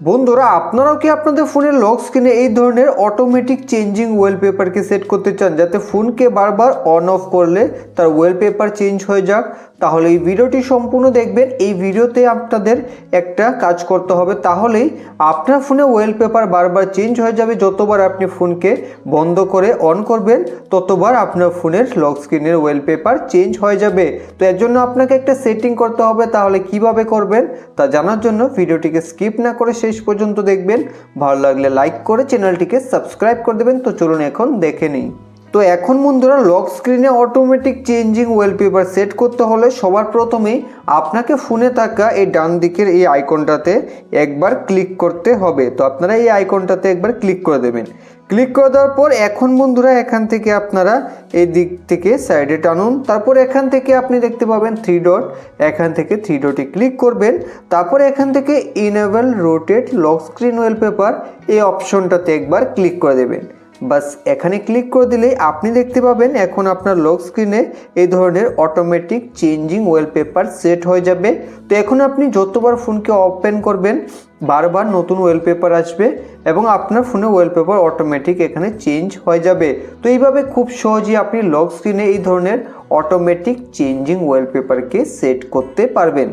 বন্ধুরা, আপনারাও কি আপনাদের ফোনের লক স্ক্রিনে এই ধরনের অটোমেটিক চেঞ্জিং ওয়ালপেপারকে সেট করতে চান, যাতে ফোনকে বারবার অন অফ করলে তার ওয়ালপেপার চেঞ্জ হয়ে যাক? তাহলে এই ভিডিওটি সম্পূর্ণ দেখবেন। এই ভিডিওতে আপনাদের একটা কাজ করতে হবে, তাহলেই আপনার ফোনে ওয়ালপেপার বারবার চেঞ্জ হয়ে যাবে। যতবার আপনি ফোনকে বন্ধ করে অন করবেন, ততবার আপনার ফোনের লক স্ক্রিনের ওয়ালপেপার চেঞ্জ হয়ে যাবে। তো এর জন্য আপনাকে একটা সেটিং করতে হবে। তাহলে কিভাবে করবেন তা জানার জন্য ভিডিওটিকে স্কিপ না করে শেষ পর্যন্ত দেখবেন। ভালো লাগলে লাইক করে চ্যানেলটিকে সাবস্ক্রাইব করে দেবেন। তো চলুন এখন দেখে নিই। তো এখন বন্ধুরা, লক স্ক্রিনে অটোমেটিক চেঞ্জিং ওয়ালপেপার সেট করতে হলে সবার প্রথমেই আপনাকে ফোনে থাকা এই ডান দিকের এই আইকনটাতে একবার ক্লিক করতে হবে। তো আপনারা এই আইকনটাতে একবার ক্লিক করে দেবেন। ক্লিক করে দেওয়ার পর এখন বন্ধুরা, এখান থেকে আপনারা এই দিক থেকে সাইডে টানুন। তারপর এখান থেকে আপনি দেখতে পাবেন 3 ডট, এখান থেকে 3 ডটে ক্লিক করবেন। তারপর এখান থেকে enable rotate lock screen wallpaper এই অপশনটাতে একবার ক্লিক করে দেবেন। বাস এখানে ক্লিক করে দিলেই আপনি দেখতে পাবেন এখন আপনার লক স্ক্রিনে এই ধরনের অটোমেটিক চেঞ্জিং ওয়ালপেপার সেট হয়ে যাবে। তো এখন আপনি যতবার ফোনকে ওপেন করবেন, বারবার নতুন ওয়ালপেপার আসবে এবং আপনার ফোনে ওয়ালপেপার অটোমেটিক এখানে চেঞ্জ হয়ে যাবে। তো এইভাবে খুব সহজেই আপনি লক স্ক্রিনে এই ধরনের অটোমেটিক চেঞ্জিং ওয়ালপেপারকে সেট করতে পারবেন।